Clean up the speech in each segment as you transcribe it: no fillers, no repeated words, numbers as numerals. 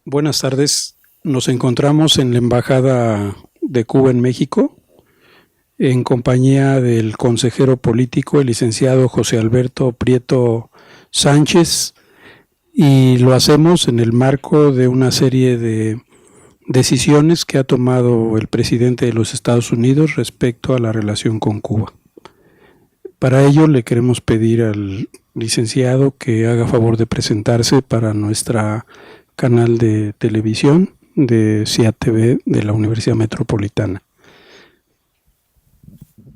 Buenas tardes. Nos encontramos en la Embajada de Cuba en México, en compañía del consejero político, el licenciado José Alberto Prieto Sánchez, y lo hacemos en el marco de una serie de decisiones que ha tomado el presidente de los Estados Unidos respecto a la relación con Cuba. Para ello le queremos pedir al licenciado que haga favor de presentarse para nuestra canal de televisión de CIAT TV de la Universidad Metropolitana.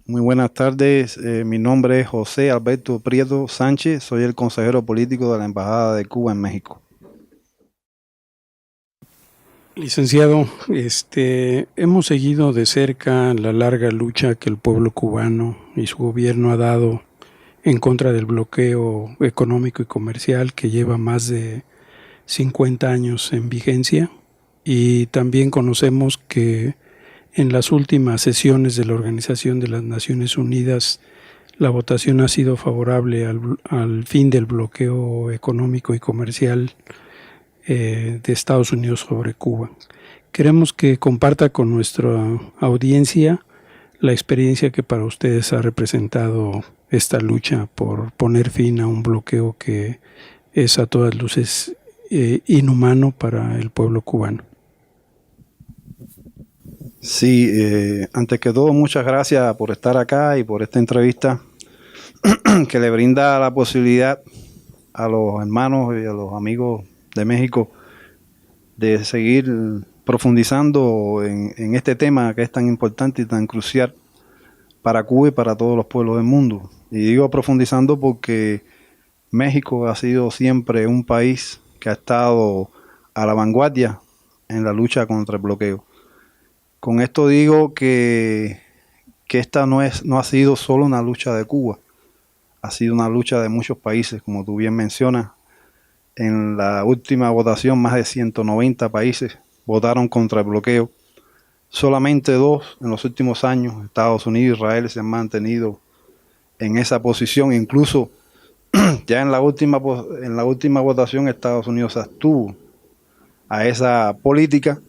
Muy buenas tardes, mi nombre es José Alberto Prieto Sánchez, soy el consejero político de la Embajada de Cuba en México. Licenciado, hemos seguido de cerca la larga lucha que el pueblo cubano y su gobierno ha dado en contra del bloqueo económico y comercial que lleva más de 50 años en vigencia, y también conocemos que en las últimas sesiones de la Organización de las Naciones Unidas la votación ha sido favorable al fin del bloqueo económico y comercial de Estados Unidos sobre Cuba. Queremos que comparta con nuestra audiencia la experiencia que para ustedes ha representado esta lucha por poner fin a un bloqueo que es a todas luces inhumano para el pueblo cubano. Sí, antes que todo, muchas gracias por estar acá y por esta entrevista que le brinda la posibilidad a los hermanos y a los amigos de México de seguir profundizando en este tema que es tan importante y tan crucial para Cuba y para todos los pueblos del mundo. Y digo profundizando porque México ha sido siempre un país que ha estado a la vanguardia en la lucha contra el bloqueo. Con esto digo que esta no ha sido solo una lucha de Cuba, ha sido una lucha de muchos países, como tú bien mencionas. En la última votación, más de 190 países votaron contra el bloqueo. Solamente 2 en los últimos años, Estados Unidos y Israel, se han mantenido en esa posición. Incluso ya en la última votación, Estados Unidos se abstuvo a esa política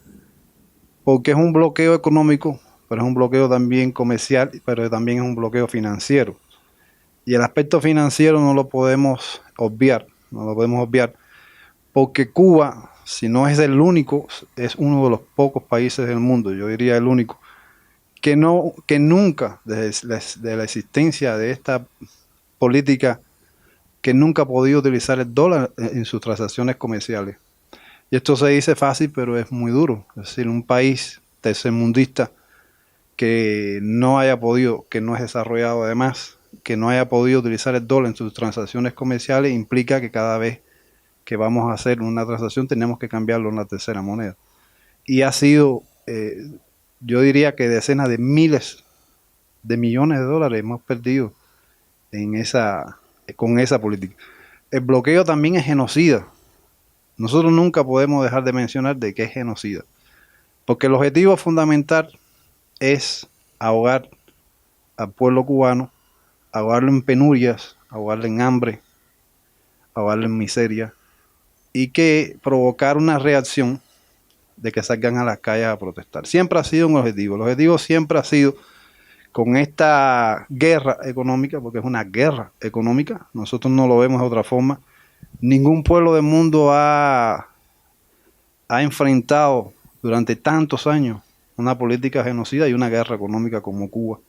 porque es un bloqueo económico, pero es un bloqueo también comercial, pero también es un bloqueo financiero. Y el aspecto financiero no lo podemos obviar, porque Cuba, si no es el único, es uno de los pocos países del mundo, yo diría el único, que nunca, desde la existencia de esta política, que nunca ha podido utilizar el dólar en sus transacciones comerciales. Y esto se dice fácil, pero es muy duro. Es decir, un país tercermundista que no haya podido, que no es desarrollado además, que no haya podido utilizar el dólar en sus transacciones comerciales, implica que cada vez que vamos a hacer una transacción tenemos que cambiarlo en la tercera moneda. Y ha sido, yo diría que decenas de miles de millones de dólares hemos perdido con esa política. El bloqueo también es genocida. Nosotros nunca podemos dejar de mencionar de qué es genocida, porque el objetivo fundamental es ahogar al pueblo cubano, ahogarlo en penurias, ahogarlo en hambre, ahogarlo en miseria, y que provocar una reacción de que salgan a las calles a protestar. Siempre ha sido un objetivo. El objetivo siempre ha sido, con esta guerra económica, porque es una guerra económica, nosotros no lo vemos de otra forma. Ningún pueblo del mundo ha enfrentado durante tantos años una política genocida y una guerra económica como Cuba.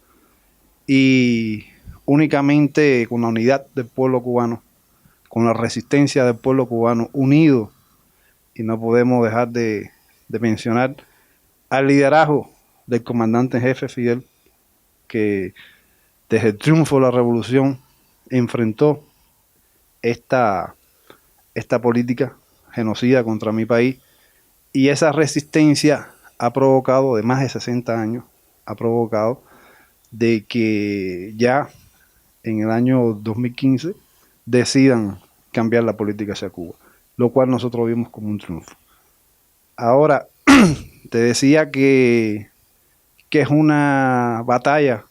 Y únicamente con la unidad del pueblo cubano, con la resistencia del pueblo cubano unido, y no podemos dejar de mencionar al liderazgo del comandante en jefe Fidel, que desde el triunfo de la revolución enfrentó esta política genocida contra mi país, y esa resistencia ha provocado, de más de 60 años, ha provocado de que ya en el año 2015 decidan cambiar la política hacia Cuba, lo cual nosotros vimos como un triunfo. Ahora, te decía que que es una batalla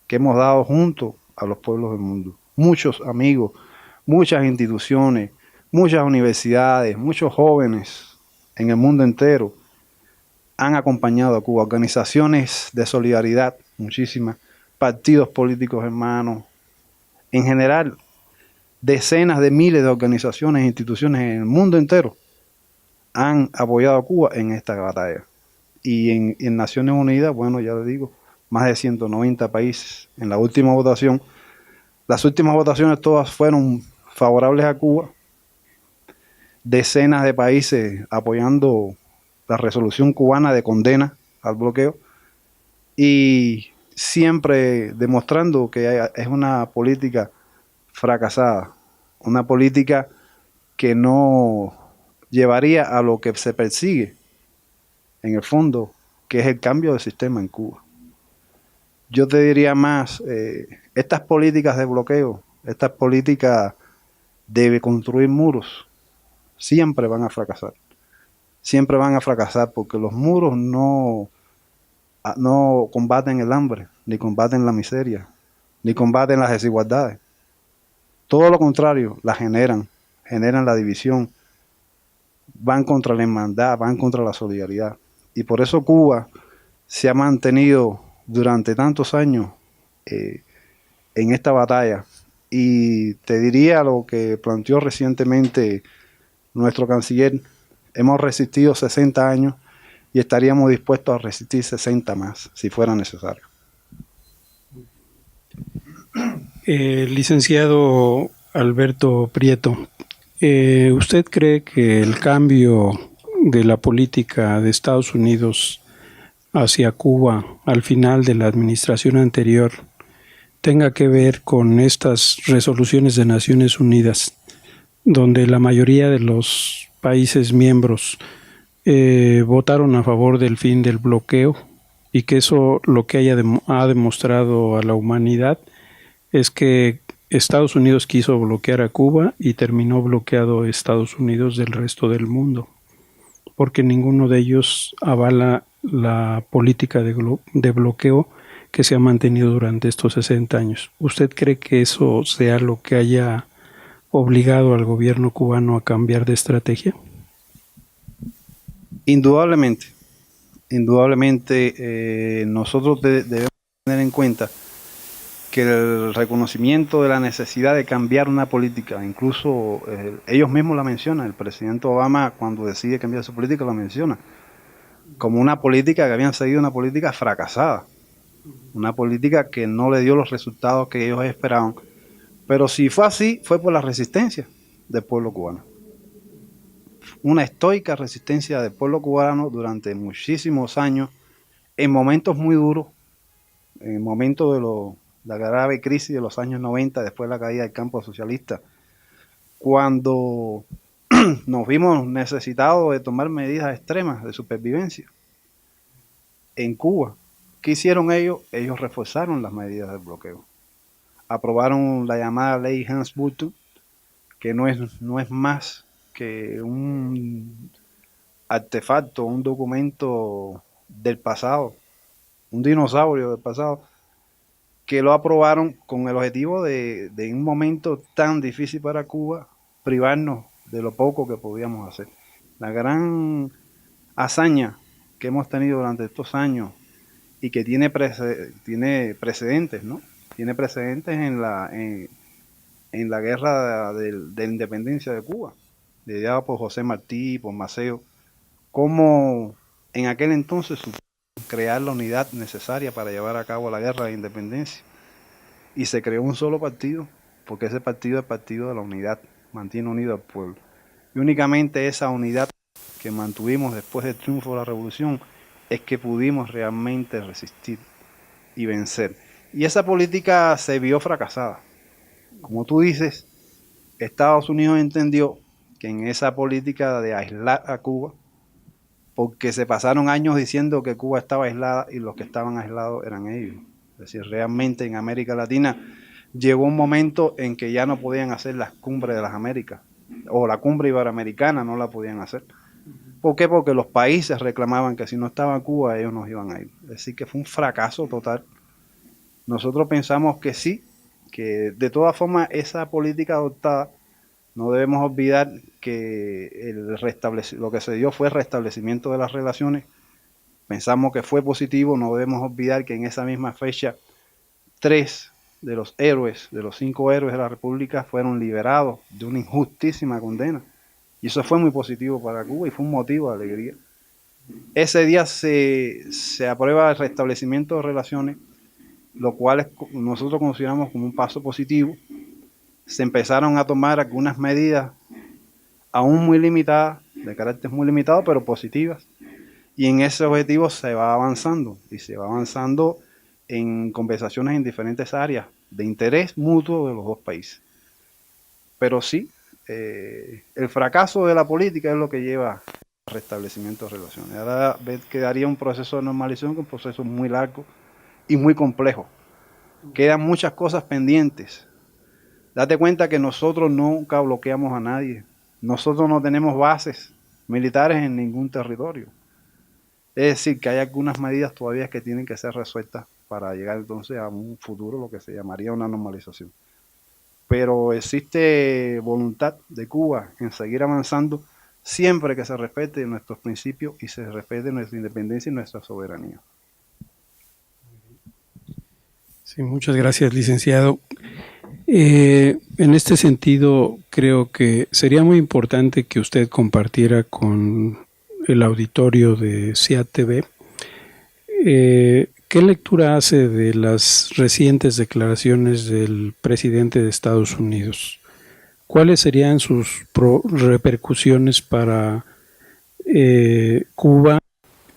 que hemos dado junto a los pueblos del mundo. Muchos amigos, muchas instituciones, muchas universidades, muchos jóvenes en el mundo entero han acompañado a Cuba, organizaciones de solidaridad, muchísimas, partidos políticos hermanos, en general, decenas de miles de organizaciones e instituciones en el mundo entero han apoyado a Cuba en esta batalla. Y en Naciones Unidas, bueno, ya les digo, más de 190 países. En la última votación, las últimas votaciones todas fueron favorables a Cuba. Decenas de países apoyando la resolución cubana de condena al bloqueo y siempre demostrando que es una política fracasada, una política que no llevaría a lo que se persigue en el fondo, que es el cambio de sistema en Cuba. Yo te diría más, estas políticas de bloqueo, estas políticas de construir muros, siempre van a fracasar. Siempre van a fracasar porque los muros no combaten el hambre, ni combaten la miseria, ni combaten las desigualdades. Todo lo contrario, las generan la división, van contra la hermandad, van contra la solidaridad. Y por eso Cuba se ha mantenido durante tantos años en esta batalla. Y te diría lo que planteó recientemente nuestro canciller: hemos resistido 60 años y estaríamos dispuestos a resistir 60 más, si fuera necesario. Licenciado Alberto Prieto, ¿usted cree que el cambio de la política de Estados Unidos hacia Cuba al final de la administración anterior tenga que ver con estas resoluciones de Naciones Unidas, donde la mayoría de los países miembros votaron a favor del fin del bloqueo, y que eso lo que ha demostrado a la humanidad es que Estados Unidos quiso bloquear a Cuba y terminó bloqueado Estados Unidos del resto del mundo, porque ninguno de ellos avala la política de bloqueo que se ha mantenido durante estos 60 años. ¿Usted cree que eso sea lo que haya obligado al gobierno cubano a cambiar de estrategia? Indudablemente, nosotros debemos tener en cuenta que el reconocimiento de la necesidad de cambiar una política, incluso ellos mismos la mencionan, el presidente Obama cuando decide cambiar su política la menciona, como una política que habían seguido una política fracasada, una política que no le dio los resultados que ellos esperaban. Pero si fue así, fue por la resistencia del pueblo cubano. Una estoica resistencia del pueblo cubano durante muchísimos años, en momentos muy duros, en momentos de la grave crisis de los años 90, después de la caída del campo socialista, cuando nos vimos necesitados de tomar medidas extremas de supervivencia. En Cuba, ¿qué hicieron ellos? Ellos reforzaron las medidas del bloqueo. Aprobaron la llamada ley Helms-Burton, que no es más que un artefacto, un documento del pasado, un dinosaurio del pasado, que lo aprobaron con el objetivo de en un momento tan difícil para Cuba, privarnos de lo poco que podíamos hacer. La gran hazaña que hemos tenido durante estos años y que tiene precedentes, ¿no? Tiene precedentes en la guerra de la independencia de Cuba, liderada por José Martí, por Maceo, cómo en aquel entonces crear la unidad necesaria para llevar a cabo la guerra de independencia. Y se creó un solo partido, porque ese partido es el partido de la unidad, mantiene unido al pueblo. Y únicamente esa unidad que mantuvimos después del triunfo de la revolución es que pudimos realmente resistir y vencer. Y esa política se vio fracasada. Como tú dices, Estados Unidos entendió que en esa política de aislar a Cuba, porque se pasaron años diciendo que Cuba estaba aislada y los que estaban aislados eran ellos. Es decir, realmente en América Latina llegó un momento en que ya no podían hacer las cumbres de las Américas, o la cumbre iberoamericana no la podían hacer, ¿Por qué? Porque los países reclamaban que si no estaba Cuba, ellos nos iban a ir. Es decir, que fue un fracaso total. Nosotros pensamos que sí, que de todas formas esa política adoptada, no debemos olvidar que lo que se dio fue el restablecimiento de las relaciones. Pensamos que fue positivo. No debemos olvidar que en esa misma fecha 3 de los héroes, de los 5 héroes de la República, fueron liberados de una injustísima condena. Y eso fue muy positivo para Cuba y fue un motivo de alegría. Ese día se aprueba el restablecimiento de relaciones, lo cual nosotros consideramos como un paso positivo. Se empezaron a tomar algunas medidas aún muy limitadas, de carácter muy limitado, pero positivas. Y en ese objetivo se va avanzando, y se va avanzando en conversaciones en diferentes áreas de interés mutuo de los dos países. Pero sí, el fracaso de la política es lo que lleva al restablecimiento de relaciones. Ahora quedaría un proceso de normalización, un proceso muy largo y muy complejo. Quedan muchas cosas pendientes. Date cuenta que nosotros nunca bloqueamos a nadie. Nosotros no tenemos bases militares en ningún territorio. Es decir, que hay algunas medidas todavía que tienen que ser resueltas para llegar entonces a un futuro, lo que se llamaría una normalización. Pero existe voluntad de Cuba en seguir avanzando siempre que se respete nuestros principios y se respete nuestra independencia y nuestra soberanía. Sí, muchas gracias, licenciado. En este sentido, creo que sería muy importante que usted compartiera con el auditorio de CIAT TV ¿qué lectura hace de las recientes declaraciones del presidente de Estados Unidos? ¿Cuáles serían sus repercusiones para Cuba,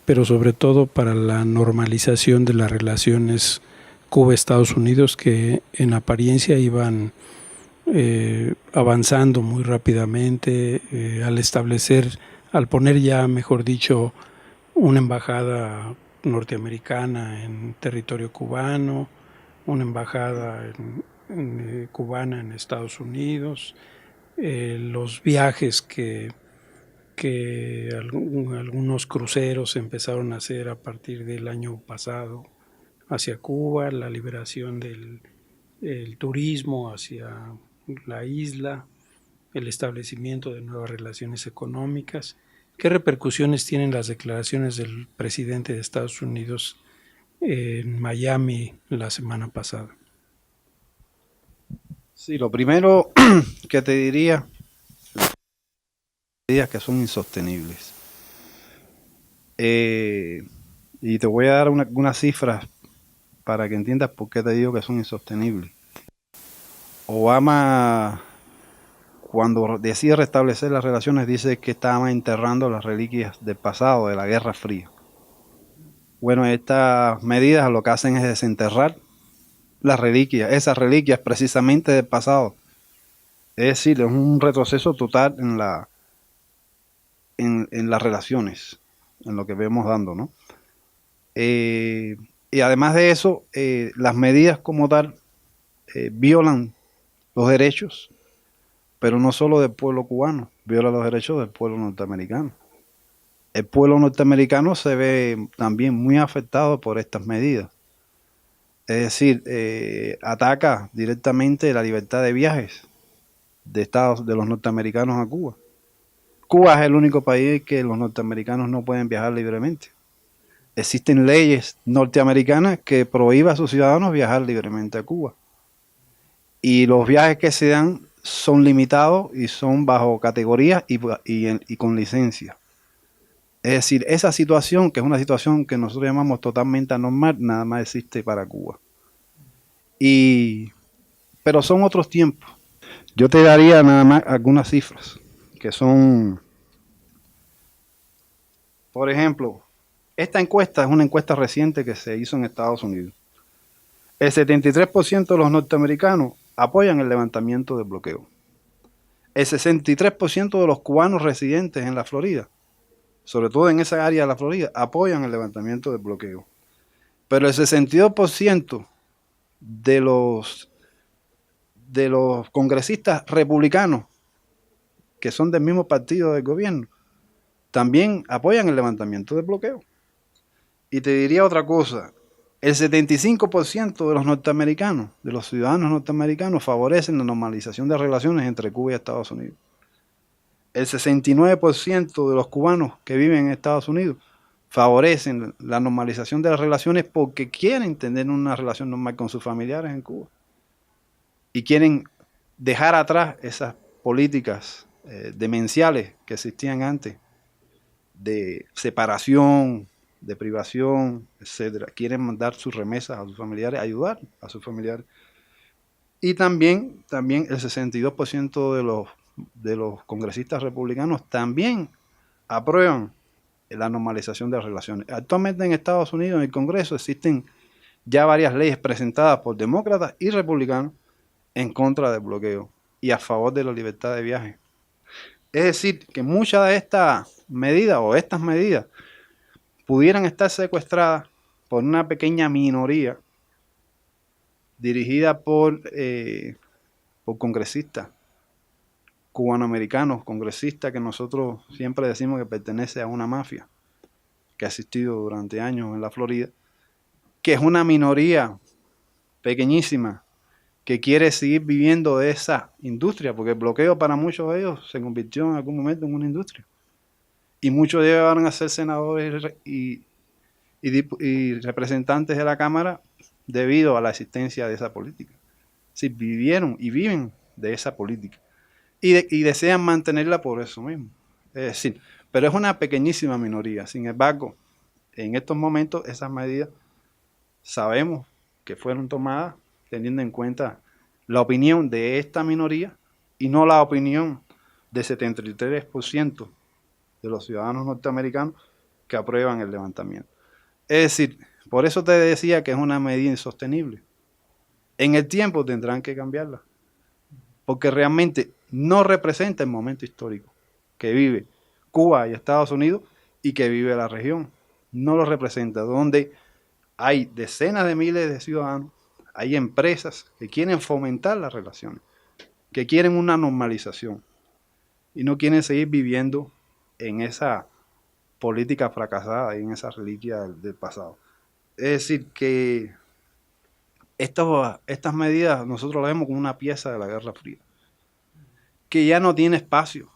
pero sobre todo para la normalización de las relaciones Cuba-Estados Unidos, que en apariencia iban avanzando muy rápidamente al poner ya, mejor dicho, una embajada norteamericana en territorio cubano, una embajada cubana en Estados Unidos, los viajes que algunos cruceros empezaron a hacer a partir del año pasado hacia Cuba, la liberación del turismo hacia la isla, el establecimiento de nuevas relaciones económicas. ¿Qué repercusiones tienen las declaraciones del presidente de Estados Unidos en Miami la semana pasada? Sí, lo primero que te diría, que son insostenibles. Y te voy a dar unas cifras para que entiendas por qué te digo que son insostenibles. Obama, cuando decide restablecer las relaciones, dice que estaba enterrando las reliquias del pasado, de la Guerra Fría. Bueno, estas medidas lo que hacen es desenterrar las reliquias, esas reliquias precisamente del pasado. Es decir, es un retroceso total en las relaciones, en lo que vemos dando, ¿no? Y además de eso, las medidas como tal violan los derechos, pero no solo del pueblo cubano, viola los derechos del pueblo norteamericano. El pueblo norteamericano se ve también muy afectado por estas medidas. Es decir, ataca directamente la libertad de viajes de los norteamericanos a Cuba. Cuba es el único país que los norteamericanos no pueden viajar libremente. Existen leyes norteamericanas que prohíben a sus ciudadanos viajar libremente a Cuba. Y los viajes que se dan son limitados y son bajo categorías y con licencia. Es decir, esa situación, que es una situación que nosotros llamamos totalmente anormal, nada más existe para Cuba. Pero son otros tiempos. Yo te daría nada más algunas cifras, que son, por ejemplo, esta encuesta es una encuesta reciente que se hizo en Estados Unidos. El 73% de los norteamericanos apoyan el levantamiento del bloqueo. El 63% de los cubanos residentes en la Florida, sobre todo en esa área de la Florida, apoyan el levantamiento del bloqueo. Pero el 62% de los congresistas republicanos, que son del mismo partido del gobierno, también apoyan el levantamiento del bloqueo. Y te diría otra cosa, el 75% de los norteamericanos, de los ciudadanos norteamericanos, favorecen la normalización de relaciones entre Cuba y Estados Unidos. El 69% de los cubanos que viven en Estados Unidos favorecen la normalización de las relaciones porque quieren tener una relación normal con sus familiares en Cuba. Y quieren dejar atrás esas políticas demenciales que existían antes, de separación, de privación, etcétera. Quieren mandar sus remesas a sus familiares, ayudar a sus familiares. Y también el 62% de los congresistas republicanos también aprueban la normalización de las relaciones. Actualmente en Estados Unidos, en el Congreso, existen ya varias leyes presentadas por demócratas y republicanos en contra del bloqueo y a favor de la libertad de viaje. Es decir, que muchas de estas medidas o estas medidas pudieran estar secuestradas por una pequeña minoría dirigida por congresistas cubanoamericanos, congresistas que nosotros siempre decimos que pertenece a una mafia que ha existido durante años en la Florida, que es una minoría pequeñísima que quiere seguir viviendo de esa industria, porque el bloqueo para muchos de ellos se convirtió en algún momento en una industria. Y muchos de ellos van a ser senadores y representantes de la Cámara debido a la existencia de esa política. Sí, vivieron y viven de esa política. Y desean mantenerla por eso mismo. Es decir, pero es una pequeñísima minoría. Sin embargo, en estos momentos esas medidas sabemos que fueron tomadas teniendo en cuenta la opinión de esta minoría y no la opinión del 73% de los ciudadanos norteamericanos que aprueban el levantamiento. Es decir, por eso te decía que es una medida insostenible. En el tiempo tendrán que cambiarla, porque realmente no representa el momento histórico que vive Cuba y Estados Unidos y que vive la región. No lo representa, donde hay decenas de miles de ciudadanos, hay empresas que quieren fomentar las relaciones, que quieren una normalización y no quieren seguir viviendo en esa política fracasada y en esa reliquia del pasado. Es decir, que estas medidas nosotros las vemos como una pieza de la Guerra Fría, que ya no tiene espacio.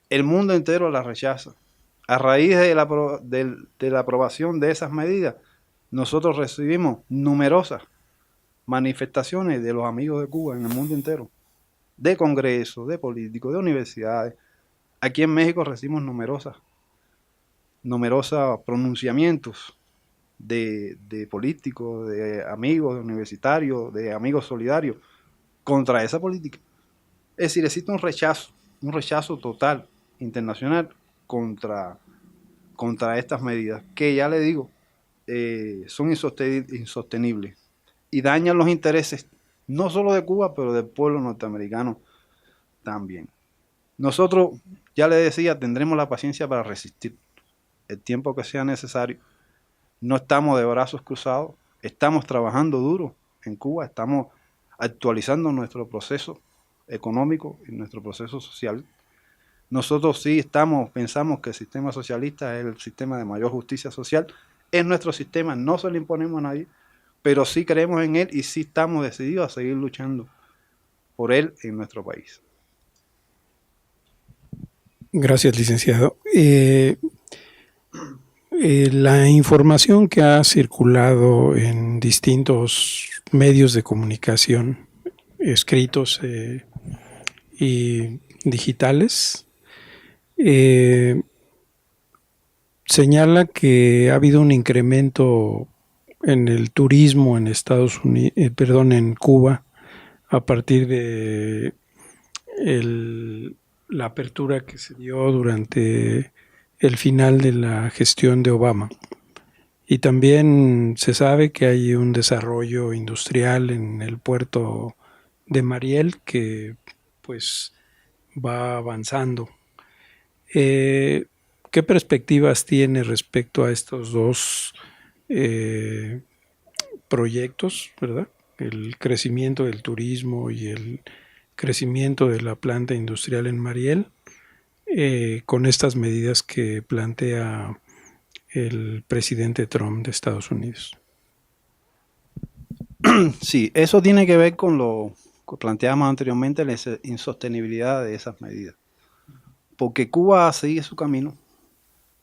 El mundo entero las rechaza. A raíz de la aprobación de esas medidas, nosotros recibimos numerosas manifestaciones de los amigos de Cuba en el mundo entero, de congresos, de políticos, de universidades. Aquí en México recibimos numerosos pronunciamientos de políticos, de amigos de universitarios, de amigos solidarios contra esa política. Es decir, existe un rechazo total internacional contra estas medidas, que ya le digo, son insostenibles y dañan los intereses no solo de Cuba, pero del pueblo norteamericano también. Nosotros, ya le decía, tendremos la paciencia para resistir el tiempo que sea necesario. No estamos de brazos cruzados, estamos trabajando duro en Cuba, estamos actualizando nuestro proceso económico y nuestro proceso social. Nosotros sí pensamos que el sistema socialista es el sistema de mayor justicia social. Es nuestro sistema, no se lo imponemos a nadie, pero sí creemos en él y sí estamos decididos a seguir luchando por él en nuestro país. Gracias, licenciado. La información que ha circulado en distintos medios de comunicación, escritos y digitales, señala que ha habido un incremento en el turismo en Estados Unidos, en Cuba, a partir de la apertura que se dio durante el final de la gestión de Obama. Y también se sabe que hay un desarrollo industrial en el puerto de Mariel que pues va avanzando. ¿Qué perspectivas tiene respecto a estos dos proyectos, verdad? El crecimiento del turismo y el crecimiento de la planta industrial en Mariel. con estas medidas que plantea el presidente Trump de Estados Unidos. Sí, eso tiene que ver con lo que planteábamos anteriormente, la insostenibilidad de esas medidas. Porque Cuba sigue su camino,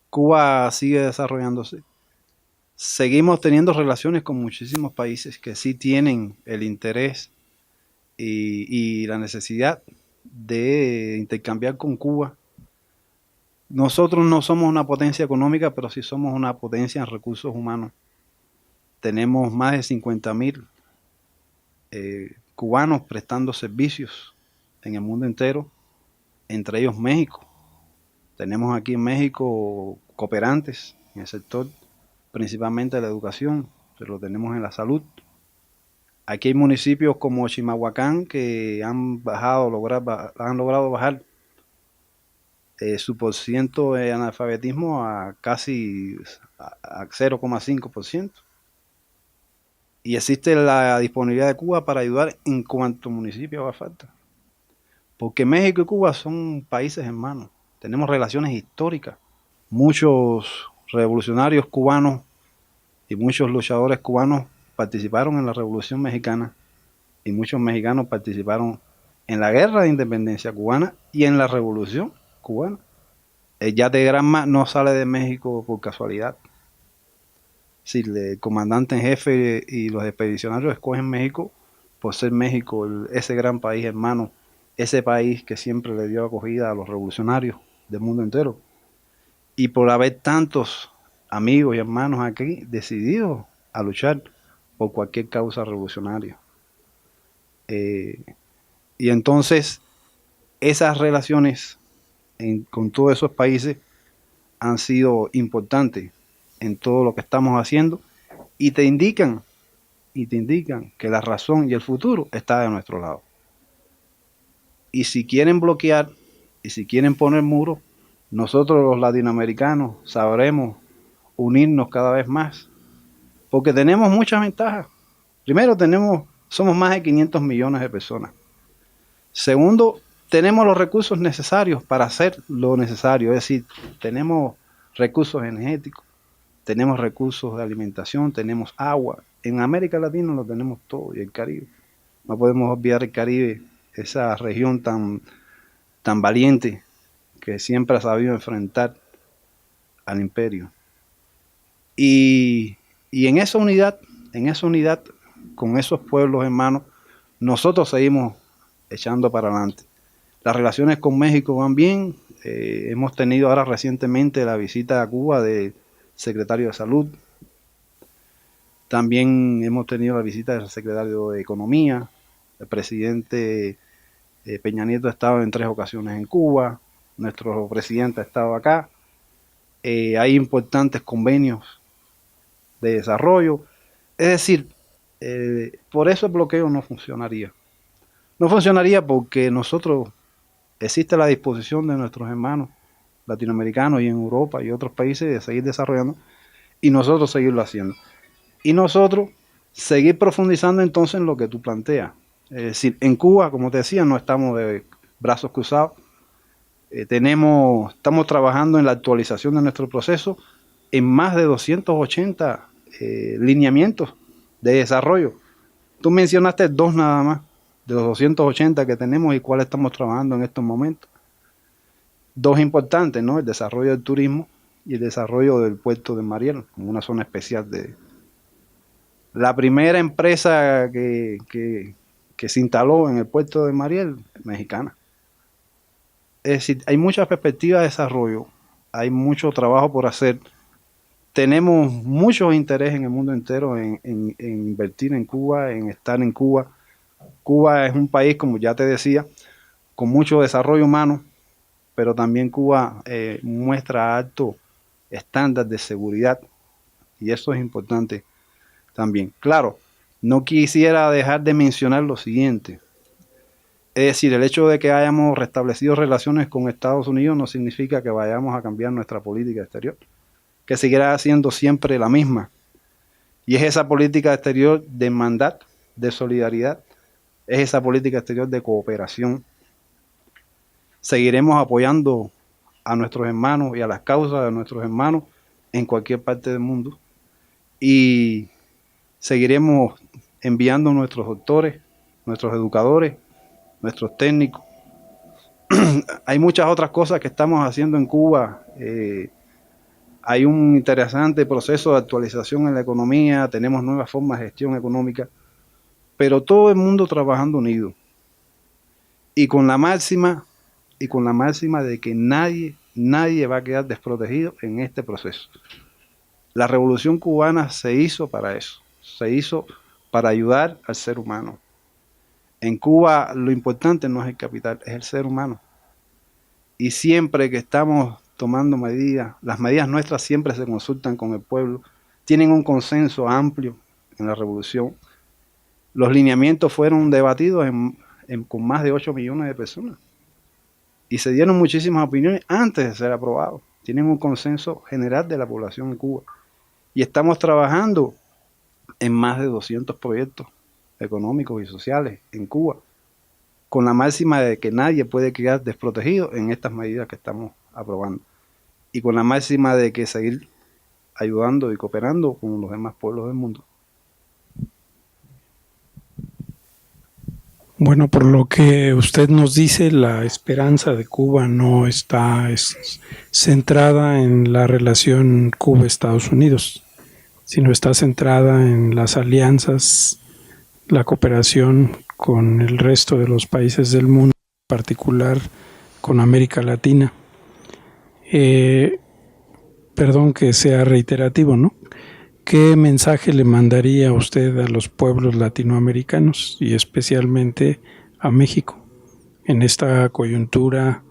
Cuba sigue desarrollándose. Seguimos teniendo relaciones con muchísimos países que sí tienen el interés y la necesidad de intercambiar con Cuba. Nosotros no somos una potencia económica, pero sí somos una potencia en recursos humanos. Tenemos más de 50.000 cubanos prestando servicios en el mundo entero, entre ellos México. Tenemos aquí en México cooperantes en el sector, principalmente de la educación, pero lo tenemos en la salud. Aquí hay municipios como Chimalhuacán que han logrado bajar su porciento de analfabetismo a casi a 0,5%. Y existe la disponibilidad de Cuba para ayudar en cuanto municipio haga falta. Porque México y Cuba son países hermanos. Tenemos relaciones históricas. Muchos revolucionarios cubanos y muchos luchadores cubanos participaron en la Revolución Mexicana y muchos mexicanos participaron en la Guerra de Independencia cubana y en la Revolución cubana. El yate Granma no sale de México por casualidad. Si el comandante en jefe y los expedicionarios escogen México por ser México ese gran país hermano, ese país que siempre le dio acogida a los revolucionarios del mundo entero, y por haber tantos amigos y hermanos aquí decididos a luchar por cualquier causa revolucionaria. Y entonces esas relaciones con todos esos países han sido importantes en todo lo que estamos haciendo y te indican que la razón y el futuro está de nuestro lado. Y si quieren bloquear y si quieren poner muros, nosotros los latinoamericanos sabremos unirnos cada vez más, porque tenemos muchas ventajas. Primero, somos más de 500 millones de personas. Segundo, tenemos los recursos necesarios para hacer lo necesario, es decir, tenemos recursos energéticos, tenemos recursos de alimentación, tenemos agua. En América Latina lo tenemos todo, y el Caribe. No podemos olvidar el Caribe, esa región tan valiente que siempre ha sabido enfrentar al imperio. Y en esa unidad, con esos pueblos hermanos, nosotros seguimos echando para adelante. Las relaciones con México van bien. Hemos tenido ahora recientemente la visita a Cuba del secretario de Salud. También hemos tenido la visita del secretario de Economía. El presidente Peña Nieto ha estado en 3 ocasiones en Cuba. Nuestro presidente ha estado acá. Hay importantes convenios de desarrollo. Es decir, por eso el bloqueo no funcionaría. No funcionaría porque existe la disposición de nuestros hermanos latinoamericanos y en Europa y otros países de seguir desarrollando y nosotros seguirlo haciendo. Y nosotros seguir profundizando entonces en lo que tú planteas. Es decir, en Cuba, como te decía, no estamos de brazos cruzados. Estamos trabajando en la actualización de nuestro proceso en más de 280 lineamientos de desarrollo. Tú mencionaste 2 nada más de los 280 que tenemos y cuáles estamos trabajando en estos momentos. 2 importantes, ¿no? El desarrollo del turismo y el desarrollo del puerto de Mariel, como una zona especial de... La primera empresa que se instaló en el puerto de Mariel, mexicana. Es decir, hay muchas perspectivas de desarrollo, hay mucho trabajo por hacer. Tenemos mucho interés en el mundo entero en invertir en Cuba, en estar en Cuba. Cuba es un país, como ya te decía, con mucho desarrollo humano, pero también Cuba muestra alto estándar de seguridad y eso es importante también. Claro, no quisiera dejar de mencionar lo siguiente. Es decir, el hecho de que hayamos restablecido relaciones con Estados Unidos no significa que vayamos a cambiar nuestra política exterior, que seguirá siendo siempre la misma. Y es esa política exterior de hermandad, de solidaridad, es esa política exterior de cooperación. Seguiremos apoyando a nuestros hermanos y a las causas de nuestros hermanos en cualquier parte del mundo. Y seguiremos enviando nuestros doctores, nuestros educadores, nuestros técnicos. Hay muchas otras cosas que estamos haciendo en Cuba. Hay un interesante proceso de actualización en la economía, tenemos nuevas formas de gestión económica, pero todo el mundo trabajando unido. Y con la máxima de que nadie va a quedar desprotegido en este proceso. La Revolución Cubana se hizo para eso, se hizo para ayudar al ser humano. En Cuba lo importante no es el capital, es el ser humano. Y siempre que estamos tomando medidas, las medidas nuestras siempre se consultan con el pueblo, tienen un consenso amplio en la revolución. Los lineamientos fueron debatidos con más de 8 millones de personas y se dieron muchísimas opiniones antes de ser aprobados. Tienen un consenso general de la población en Cuba y estamos trabajando en más de 200 proyectos económicos y sociales en Cuba, con la máxima de que nadie puede quedar desprotegido en estas medidas que estamos aprobando, y con la máxima de que seguir ayudando y cooperando con los demás pueblos del mundo. Bueno, por lo que usted nos dice, la esperanza de Cuba no está centrada en la relación Cuba-Estados Unidos, sino está centrada en las alianzas, la cooperación con el resto de los países del mundo, en particular con América Latina. Perdón que sea reiterativo, ¿no? ¿Qué mensaje le mandaría usted a los pueblos latinoamericanos y especialmente a México en esta coyuntura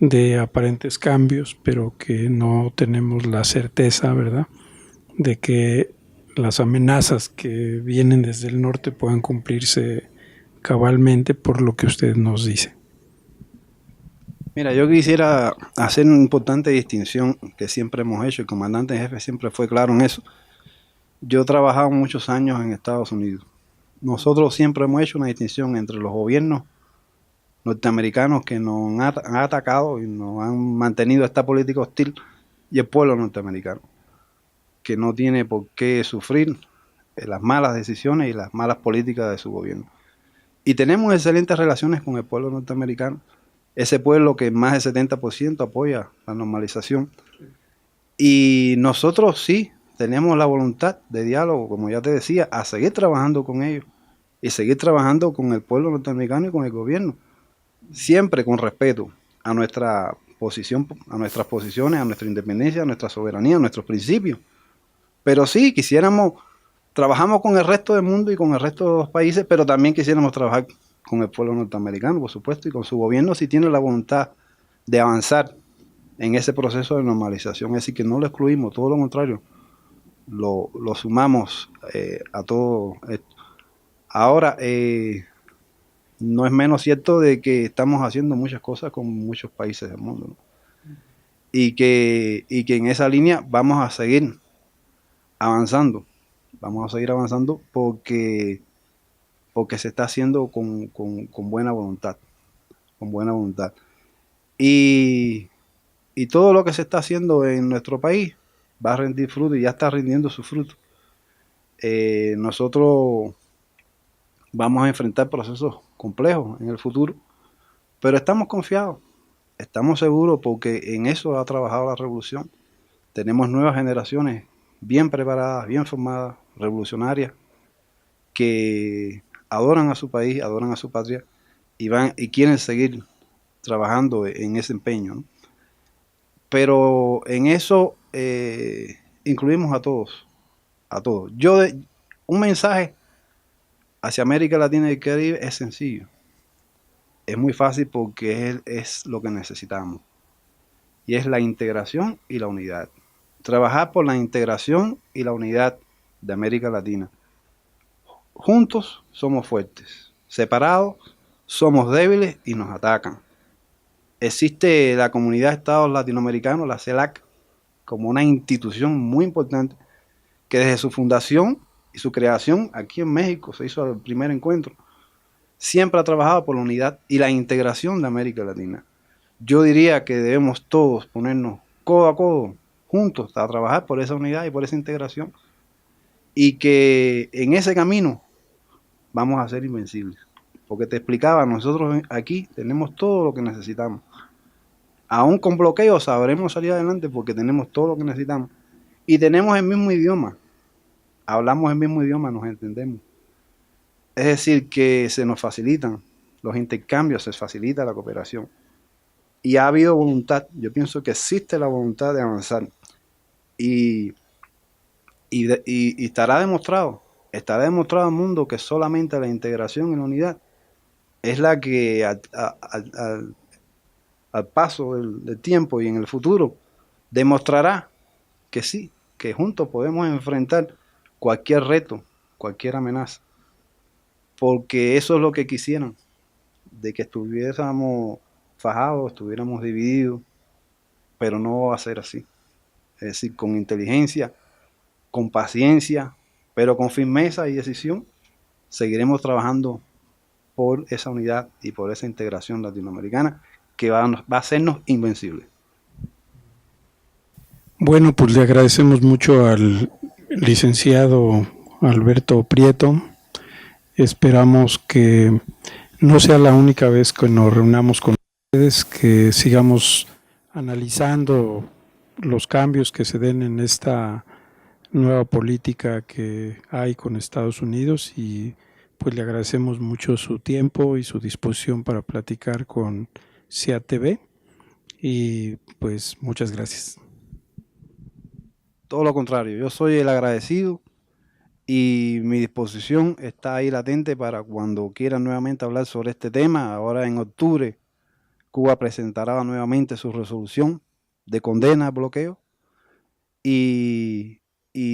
de aparentes cambios, pero que no tenemos la certeza, ¿verdad?, de que las amenazas que vienen desde el norte puedan cumplirse cabalmente por lo que usted nos dice? Mira, yo quisiera hacer una importante distinción que siempre hemos hecho, el comandante en jefe siempre fue claro en eso. Yo he trabajado muchos años en Estados Unidos. Nosotros siempre hemos hecho una distinción entre los gobiernos norteamericanos que nos han atacado y nos han mantenido esta política hostil y el pueblo norteamericano, que no tiene por qué sufrir las malas decisiones y las malas políticas de su gobierno. Y tenemos excelentes relaciones con el pueblo norteamericano, ese pueblo que más del 70% apoya la normalización. Y nosotros sí tenemos la voluntad de diálogo, como ya te decía, a seguir trabajando con ellos y seguir trabajando con el pueblo norteamericano y con el gobierno, siempre con respeto a nuestra posición, a nuestras posiciones, a nuestra independencia, a nuestra soberanía, a nuestros principios. Pero sí, trabajamos con el resto del mundo y con el resto de los países, pero también quisiéramos trabajar con el pueblo norteamericano, por supuesto, y con su gobierno si tiene la voluntad de avanzar en ese proceso de normalización. Es decir, que no lo excluimos, todo lo contrario, lo sumamos a todo esto. Ahora, no es menos cierto de que estamos haciendo muchas cosas con muchos países del mundo, ¿no? Y que en esa línea vamos a seguir avanzando. Vamos a seguir avanzando porque se está haciendo con buena voluntad. Con buena voluntad. Y todo lo que se está haciendo en nuestro país va a rendir fruto y ya está rindiendo su fruto. Nosotros vamos a enfrentar procesos complejos en el futuro, pero estamos confiados, estamos seguros porque en eso ha trabajado la revolución. Tenemos nuevas generaciones bien preparadas, bien formadas, revolucionarias, que adoran a su país, adoran a su patria y quieren seguir trabajando en ese empeño, ¿no? Pero en eso incluimos a todos, a todos. Un mensaje hacia América Latina y el Caribe es sencillo. Es muy fácil porque es lo que necesitamos. Y es la integración y la unidad. Trabajar por la integración y la unidad de América Latina. Juntos somos fuertes. Separados somos débiles y nos atacan. Existe la Comunidad de Estados Latinoamericanos, la CELAC, como una institución muy importante que desde su fundación y su creación aquí en México se hizo el primer encuentro. Siempre ha trabajado por la unidad y la integración de América Latina. yo diría que debemos todos ponernos codo a codo, juntos, a trabajar por esa unidad y por esa integración, y que en ese camino vamos a ser invencibles. Porque te explicaba, nosotros aquí tenemos todo lo que necesitamos. Aún con bloqueos sabremos salir adelante porque tenemos todo lo que necesitamos. Y tenemos el mismo idioma. Hablamos el mismo idioma, nos entendemos. Es decir, que se nos facilitan los intercambios, se facilita la cooperación. Y ha habido voluntad, yo pienso que existe la voluntad de avanzar. Y, y estará demostrado al mundo que solamente la integración y la unidad es la que al paso del tiempo y en el futuro demostrará que sí, que juntos podemos enfrentar cualquier reto, cualquier amenaza, porque eso es lo que quisieran, de que estuviéramos fajados, estuviéramos divididos, pero no va a ser así. Es decir, con inteligencia, con paciencia, pero con firmeza y decisión, seguiremos trabajando por esa unidad y por esa integración latinoamericana que va a hacernos invencibles. Bueno, pues le agradecemos mucho al licenciado Alberto Prieto. Esperamos que no sea la única vez que nos reunamos con ustedes, que sigamos analizando los cambios que se den en esta nueva política que hay con Estados Unidos, y pues le agradecemos mucho su tiempo y su disposición para platicar con CATV, y pues muchas gracias. Todo lo contrario, yo soy el agradecido y mi disposición está ahí latente para cuando quieran nuevamente hablar sobre este tema. Ahora en octubre, Cuba presentará nuevamente su resolución de condena al bloqueo y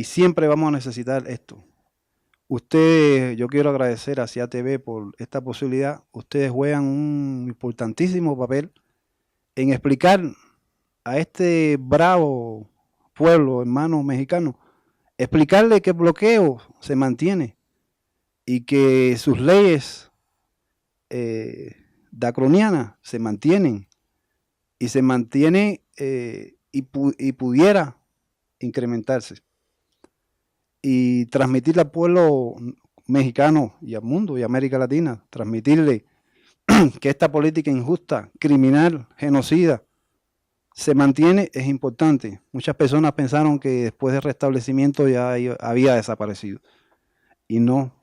siempre vamos a necesitar esto. Ustedes, yo quiero agradecer a CATV por esta posibilidad. Ustedes juegan un importantísimo papel en explicar a este bravo pueblo, hermano mexicano, explicarle que el bloqueo se mantiene y que sus leyes dacronianas se mantienen y se mantiene y pudiera incrementarse y transmitirle al pueblo mexicano y al mundo y a América Latina, transmitirle que esta política injusta, criminal, genocida, se mantiene, es importante. Muchas personas pensaron que después del restablecimiento ya había desaparecido. Y no.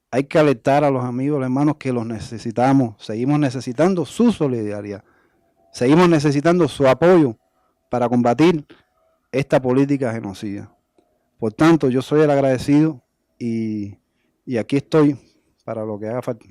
Hay que alertar a los amigos, los hermanos, que los necesitamos. Seguimos necesitando su solidaridad. Seguimos necesitando su apoyo para combatir esta política genocida. Por tanto, yo soy el agradecido y aquí estoy para lo que haga falta.